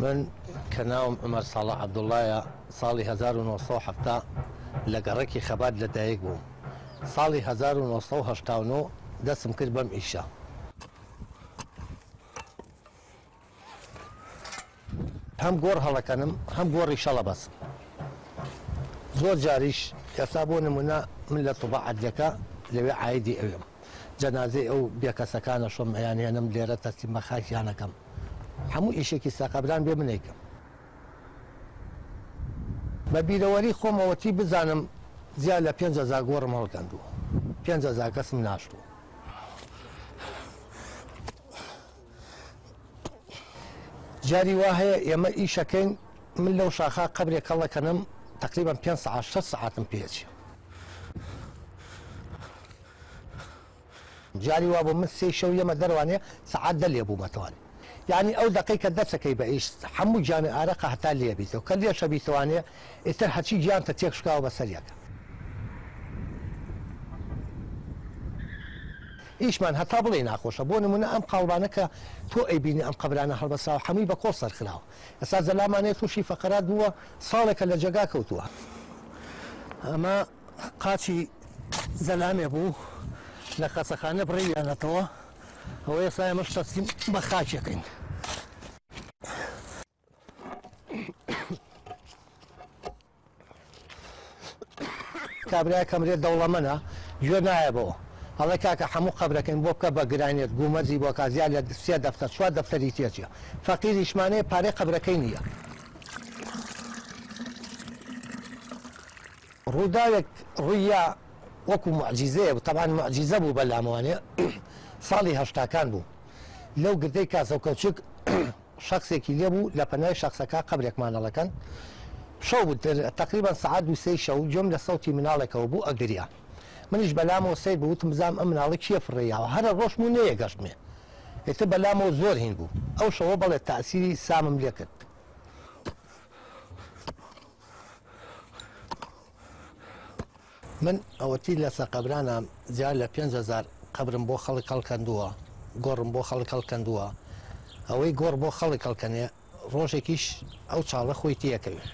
من كناوم عمر صالح عبد الله صالي 1970 لقركي خباد لدايق بوم صالي 1989 دەستم کرد بەم ئیشە هەم گۆڕ هەڵەکەنم هەم گۆڕی شەڵە بەسم زۆر جاریش کەسا بۆ نمونە من لە توبەعەتەکە لەوێ عایدی ئەوێم جەنازەی ئەو بێکەسەکانە شۆم ئەیانێنم لێرە تەسلیم بە خاکیانەکەم هەموو ئیشێکی ساقەبران بێ منێکم بە بیرەوەری خۆمەوەتی بزانم زیاد لە 5,000 گۆڕم هەڵکەندووە 5,000 کەسم ناشتووە جاری وا هەیە ئێمە ئیشەکەین من لەو شاخا قەبرێک هەڵەکەنم تقریبا 5 ساعت 6 ساعتم پێچی جاری وا بۆ من سێ شەو یەمە دەروانێ سعات دە لێ بوومەتەوانێ یعنی ئەو دقەی کە دەسەکەی بە ئیش هەموو گیانی ئارەقە هەتا لێ بیتەوە کە لێشە بیتوانێ ئێتر هەچی گیانتە تێک شکاوە بەسەریەکە ئیشمان هەتا بڵێ ناخۆشە بۆ نمونە ئەم قاڵبانە کە تۆ ئەیبینی ئەم قەبرانە هەڵبەساوە هەمووی بە کۆڵ سەرخراوە ئێستا زەلامانێت تووشی فەقەرات بووە ساڵێکە لە جێگا کەوتووە ئەمە قاچی زەلامێ بوو لە قەچەخانە بڕێویانەتەوە ئەوە ئێستا ئێمەش تەسلیم بە خاکێکین کابرای کەمرێت دەوڵەمەنە گوێ نایەبەوە هەڵی کاکە هەموو قەبرەکەین بۆ بکە بە گرانێت گومەرزی بۆ کازیان لە 3 دەفتەر 4 دەفتەری تێچە فەقیریشمانەیە پارەی قەبرەکەی نییە ڕووداوێک ڕوویە وەکو معجیزەیە تەبان معجیزە بوو بە لامەوانێ ساڵی هەشتاکان بوو لەو گردەی کاسە و کەوچک شخصێکی لێ بوو لە پەنای شخصەکە قەبرێکمان هەڵەکەن شەو بوو تقریبا سعات 2 شەو گوێم لە سەوتی مناڵێکەوە بوو ئەگریا منیش بەلامەوە سیر بووتم بزانم ئەم مناڵی کێ فڕێیاوە هەرە ڕۆژم و نەیەگەشتمێ ئێتر بەلامەوە زۆر هین بوو ئەو شەوە بەڵێ تاسیری سامم لێ کرد من ئەوەتی لەسەر قەبرانە زیاد لە 5,000 قەبرم بۆ خەڵک هەڵکەندووە گۆڕم بۆ خەڵک هەڵکەندووە ئەوەی گۆڕ بۆ خەڵک هەڵکەنێ ڕۆژێکیش ئەو چاڵە خۆی تێکەوێ